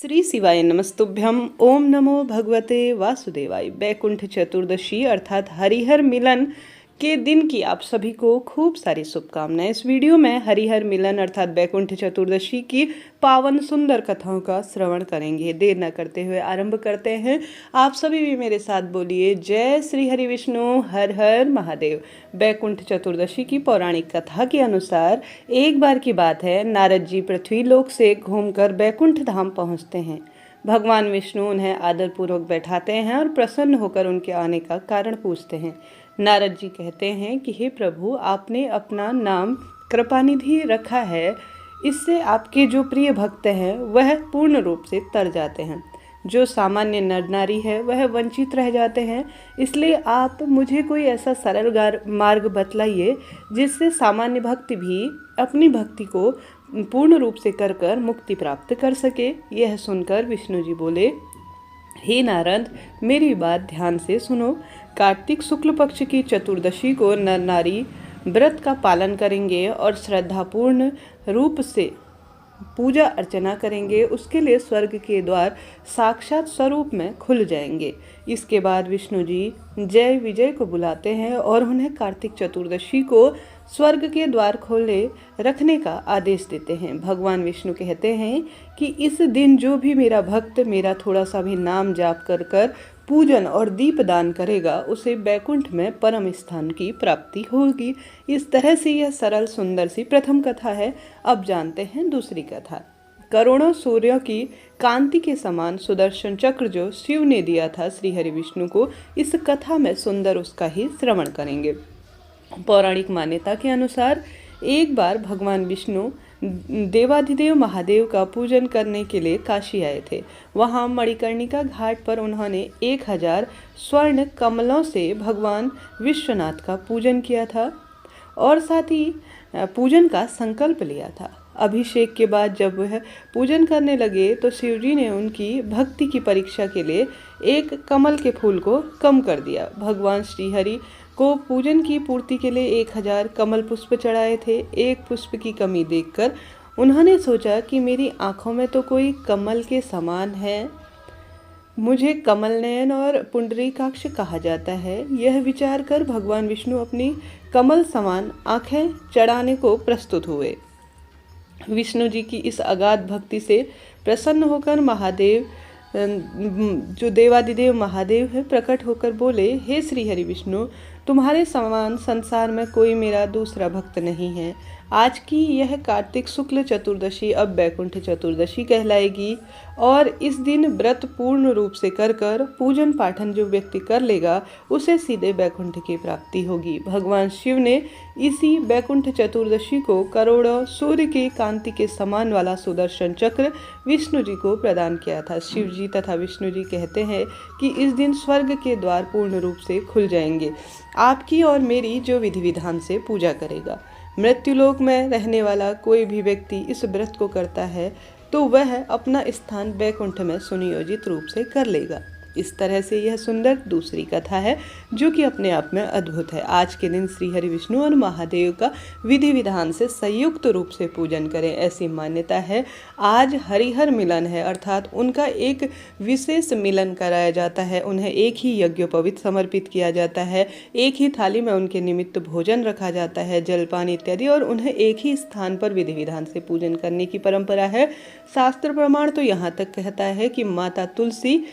श्री शिवाय नमस्तुभ्यम। ओम नमो भगवते वासुदेवाय। बैकुंठ चतुर्दशी अर्थात हरिहर मिलन के दिन की आप सभी को खूब सारी शुभकामनाएं। इस वीडियो में हरिहर मिलन अर्थात बैकुंठ चतुर्दशी की पावन सुंदर कथाओं का श्रवण करेंगे। देर न करते हुए आरंभ करते हैं। आप सभी भी मेरे साथ बोलिए जय श्री हरि विष्णु हर हर महादेव। बैकुंठ चतुर्दशी की पौराणिक कथा के अनुसार एक बार की बात है, नारद जी पृथ्वी लोक से घूमकर बैकुंठ धाम पहुंचते हैं। भगवान विष्णु उन्हें आदरपूर्वक बैठाते हैं और प्रसन्न होकर उनके आने का कारण पूछते हैं। नारद जी कहते हैं कि हे प्रभु, आपने अपना नाम कृपानिधि रखा है, इससे आपके जो प्रिय भक्त हैं वह पूर्ण रूप से तर जाते हैं। जो सामान्य नर नारी है वह वंचित रह जाते हैं। इसलिए आप मुझे कोई ऐसा सरल मार्ग बतलाइए जिससे सामान्य भक्त भी अपनी भक्ति को पूर्ण रूप से कर मुक्ति प्राप्त कर सके। यह सुनकर विष्णु जी बोले, हे नारद, मेरी बात ध्यान से सुनो। कार्तिक शुक्ल पक्ष की चतुर्दशी को नर नारी व्रत का पालन करेंगे और श्रद्धापूर्ण रूप से पूजा अर्चना करेंगे। उसके लिए स्वर्ग के द्वार साक्षात स्वरूप में खुल जाएंगे। इसके बाद विष्णु जी जय विजय को बुलाते हैं और उन्हें कार्तिक चतुर्दशी को स्वर्ग के द्वार खोले रखने का आदेश देते हैं। भगवान विष्णु कहते हैं कि इस दिन जो भी मेरा भक्त मेरा थोड़ा सा भी नाम जाप कर पूजन और दीप दान करेगा उसे बैकुंठ में परम स्थान की प्राप्ति होगी। इस तरह से यह सरल सुंदर सी प्रथम कथा है। अब जानते हैं दूसरी कथा। करोड़ों सूर्यों की कांति के समान सुदर्शन चक्र जो शिव ने दिया था श्री हरि विष्णु को, इस कथा में सुंदर उसका ही श्रवण करेंगे। पौराणिक मान्यता के अनुसार एक बार भगवान विष्णु देवाधिदेव महादेव का पूजन करने के लिए काशी आए थे। वहां मणिकर्णिका घाट पर उन्होंने 1000 स्वर्ण कमलों से भगवान विश्वनाथ का पूजन किया था और साथ ही पूजन का संकल्प लिया था। अभिषेक के बाद जब वह पूजन करने लगे तो शिवजी ने उनकी भक्ति की परीक्षा के लिए एक कमल के फूल को कम कर दिया। भगवान श्रीहरि को पूजन की पूर्ति के लिए 1000 कमल पुष्प चढ़ाए थे। एक पुष्प की कमी देखकर उन्होंने सोचा कि मेरी आंखों में तो कोई कमल के समान है, मुझे कमल नयन और पुंडरीकाक्ष कहा जाता है। यह विचार कर भगवान विष्णु अपनी कमल समान आंखें चढ़ाने को प्रस्तुत हुए। विष्णु जी की इस अगाध भक्ति से प्रसन्न होकर महादेव, जो देवादिदेव महादेव है, प्रकट होकर बोले, हे श्री हरि विष्णु, तुम्हारे समान संसार में कोई मेरा दूसरा भक्त नहीं है। आज की यह कार्तिक शुक्ल चतुर्दशी अब बैकुंठ चतुर्दशी कहलाएगी और इस दिन व्रत पूर्ण रूप से कर पूजन पाठन जो व्यक्ति कर लेगा उसे सीधे बैकुंठ की प्राप्ति होगी। भगवान शिव ने इसी बैकुंठ चतुर्दशी को करोड़ों सूर्य की कांति के समान वाला सुदर्शन चक्र विष्णु जी को प्रदान किया था। शिव जी तथा विष्णु जी कहते हैं कि इस दिन स्वर्ग के द्वार पूर्ण रूप से खुल जाएंगे। आपकी और मेरी जो विधि विधान से पूजा करेगा, मृत्युलोक में रहने वाला कोई भी व्यक्ति इस व्रत को करता है तो वह अपना स्थान बैकुंठ में सुनियोजित रूप से कर लेगा। इस तरह से यह सुंदर दूसरी कथा है जो कि अपने आप में अद्भुत है। आज के दिन श्री हरि विष्णु और महादेव का विधि विधान से संयुक्त रूप से पूजन करें, ऐसी मान्यता है। आज हरिहर मिलन है अर्थात उनका एक विशेष मिलन कराया जाता है। उन्हें एक ही यज्ञोपवीत समर्पित किया जाता है, एक ही थाली में उनके निमित्त भोजन रखा जाता है, जलपान इत्यादि, और उन्हें एक ही स्थान पर विधि विधान से पूजन करने की परंपरा है। शास्त्र प्रमाण तो यहाँ तक कहता है कि माता तुलसी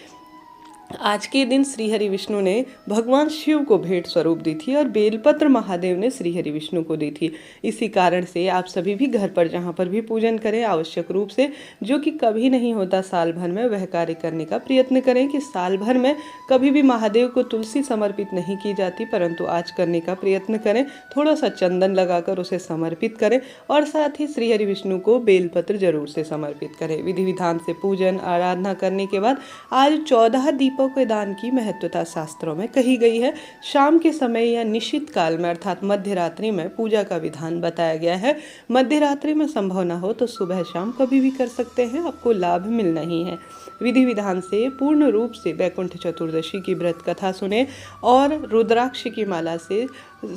आज के दिन श्री हरि विष्णु ने भगवान शिव को भेंट स्वरूप दी थी और बेलपत्र महादेव ने श्री हरि विष्णु को दी थी। इसी कारण से आप सभी भी घर पर जहाँ पर भी पूजन करें आवश्यक रूप से, जो कि कभी नहीं होता साल भर में, वह कार्य करने का प्रयत्न करें कि साल भर में कभी भी महादेव को तुलसी समर्पित नहीं की जाती, परंतु आज करने का प्रयत्न करें। थोड़ा सा चंदन लगाकर उसे समर्पित करें और साथ ही श्री हरि विष्णु को बेलपत्र जरूर से समर्पित करें। विधि विधान से पूजन आराधना करने के बाद आज 14 दीपों के दान की महत्वता शास्त्रों में कही गई है। शाम के समय या निश्चित काल में अर्थात मध्य रात्रि में पूजा का विधान बताया गया है। मध्य रात्रि में संभव न हो तो सुबह शाम कभी भी कर सकते हैं, आपको लाभ मिलना ही है। विधि विधान से पूर्ण रूप से बैकुंठ चतुर्दशी की व्रत कथा सुने और रुद्राक्ष की माला से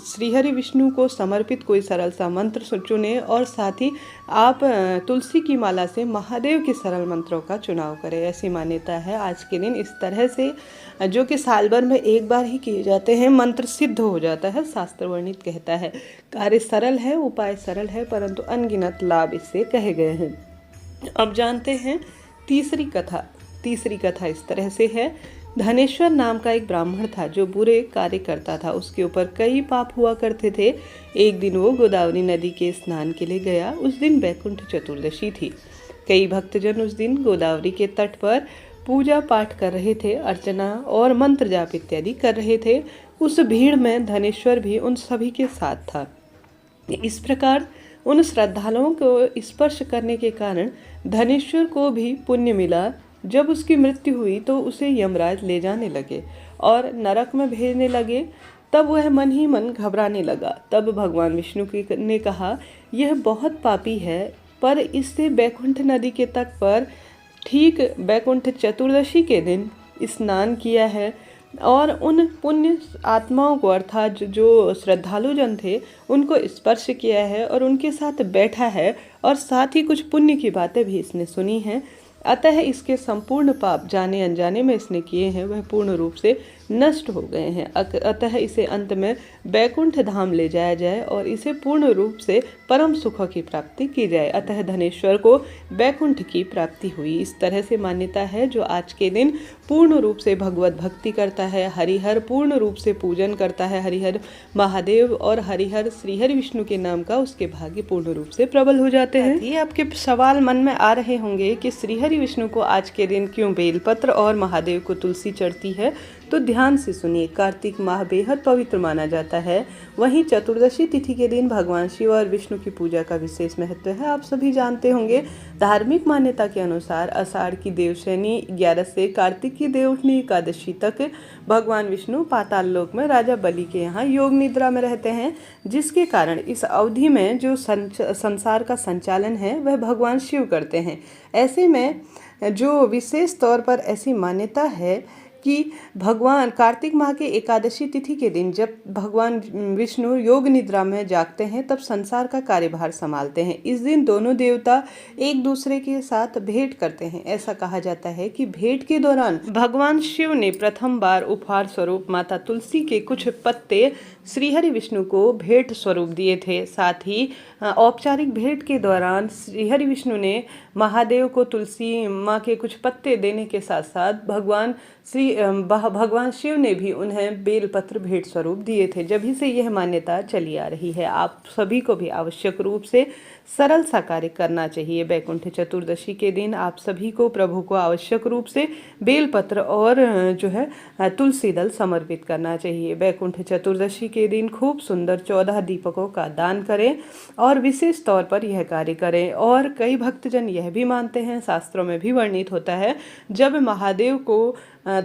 श्रीहरि विष्णु को समर्पित कोई सरल सा मंत्र चुने और साथ ही आप तुलसी की माला से महादेव के सरल मंत्रों का चुनाव करें। ऐसी मान्यता है आज के दिन इस तरह से, जो कि साल भर में एक बार ही किए जाते हैं, मंत्र सिद्ध हो जाता है। शास्त्र वर्णित कहता है कार्य सरल है, उपाय सरल है, परंतु अनगिनत लाभ इससे कहे गए हैं। अब जानते हैं तीसरी कथा। तीसरी कथा इस तरह से है। धनेश्वर नाम का एक ब्राह्मण था जो बुरे कार्य करता था। उसके ऊपर कई पाप हुआ करते थे। एक दिन वो गोदावरी नदी के स्नान के लिए गया। उस दिन बैकुंठ चतुर्दशी थी। कई भक्तजन उस दिन गोदावरी के तट पर पूजा पाठ कर रहे थे, अर्चना और मंत्र जाप इत्यादि कर रहे थे। उस भीड़ में धनेश्वर भी उन सभी के साथ था। इस प्रकार उन श्रद्धालुओं को स्पर्श करने के कारण धनेश्वर को भी पुण्य मिला। जब उसकी मृत्यु हुई तो उसे यमराज ले जाने लगे और नरक में भेजने लगे। तब वह मन ही मन घबराने लगा। तब भगवान विष्णु ने कहा, यह बहुत पापी है, पर इससे बैकुंठ नदी के तट पर ठीक बैकुंठ चतुर्दशी के दिन स्नान किया है और उन पुण्य आत्माओं को, अर्थात जो श्रद्धालु जन थे, उनको स्पर्श किया है और उनके साथ बैठा है और साथ ही कुछ पुण्य की बातें भी इसने सुनी हैं। अतः इसके संपूर्ण पाप जाने अनजाने में इसने किए हैं वह पूर्ण रूप से नष्ट हो गए हैं। अतः इसे अंत में बैकुंठ धाम ले जाया जाए और इसे पूर्ण रूप से परम सुखों की प्राप्ति की जाए। अतः धनेश्वर को बैकुंठ की प्राप्ति हुई। इस तरह से मान्यता है। जो आज के दिन पूर्ण रूप से भगवत भक्ति करता है, हरिहर पूर्ण रूप से पूजन करता है, हरिहर महादेव और हरिहर श्रीहरि विष्णु के नाम का, उसके भाग्य पूर्ण रूप से प्रबल हो जाते हैं। ये आपके सवाल मन में आ रहे होंगे कि श्रीहरि विष्णु को आज के दिन क्यों बेलपत्र और महादेव को तुलसी चढ़ती है, तो ध्यान से सुनिए। कार्तिक माह बेहद पवित्र माना जाता है। वहीं चतुर्दशी तिथि के दिन भगवान शिव और विष्णु की पूजा का विशेष महत्व है। आप सभी जानते होंगे। धार्मिक मान्यता के अनुसार आषाढ़ की देवशयनी 11 से कार्तिक की देवउठनी एकादशी तक भगवान विष्णु पाताल लोक में राजा बलि के यहाँ योग निद्रा में रहते हैं, जिसके कारण इस अवधि में जो संसार का संचालन है वह भगवान शिव करते हैं। ऐसे में जो विशेष तौर पर ऐसी मान्यता है कि भगवान कार्तिक माह के एकादशी तिथि के दिन जब भगवान विष्णु योग निद्रा में जागते हैं तब संसार का कार्यभार संभालते हैं। इस दिन दोनों देवता एक दूसरे के साथ भेंट करते हैं। ऐसा कहा जाता है कि भेंट के दौरान भगवान शिव ने प्रथम बार उपहार स्वरूप माता तुलसी के कुछ पत्ते श्रीहरि विष्णु को भेंट स्वरूप दिए थे। साथ ही औपचारिक भेंट के दौरान श्रीहरि विष्णु ने महादेव को तुलसी माँ के कुछ पत्ते देने के साथ साथ भगवान शिव ने भी उन्हें बेलपत्र भेंट स्वरूप दिए थे। जब से यह मान्यता चली आ रही है। आप सभी को भी आवश्यक रूप से सरल सा कार्य करना चाहिए। बैकुंठ चतुर्दशी के दिन आप सभी को प्रभु को आवश्यक रूप से बेलपत्र और तुलसी दल समर्पित करना चाहिए। बैकुंठ चतुर्दशी के दिन खूब सुंदर 14 दीपकों का दान करें और विशेष तौर पर यह कार्य करें। और कई भक्तजन यह भी मानते हैं, शास्त्रों में भी वर्णित होता है, जब महादेव को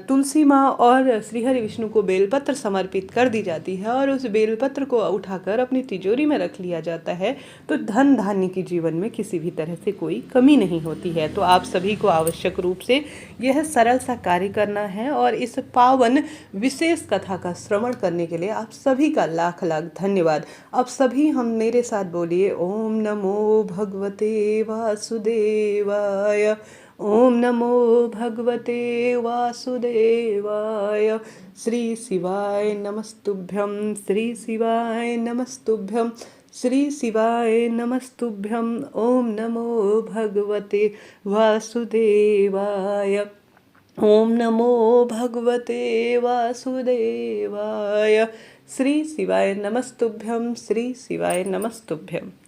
तुलसी माँ और श्रीहरि विष्णु को बेलपत्र समर्पित कर दी जाती है और उस बेलपत्र को उठाकर अपनी तिजोरी में रख लिया जाता है तो धन धान्य की जीवन में किसी भी तरह से कोई कमी नहीं होती है। तो आप सभी को आवश्यक रूप से यह सरल सा कार्य करना है और इस पावन विशेष कथा का श्रवण करने के लिए आप सभी का लाख लाख धन्यवाद। अब सभी हम मेरे साथ बोलिए, ओम नमो भगवते वासुदेवाय, ओम नमो भगवते वासुदेवाय। श्री शिवाय नमस्तुभ्यं, श्री शिवाय नमस्तुभ्यं, श्री शिवाय नमस्तुभ्यं। ओम नमो भगवते वासुदेवाय, ओम नमो भगवते वासुदेवाय। श्री शिवाय नमस्तुभ्यं, श्री शिवाय नमस्तुभ्यं।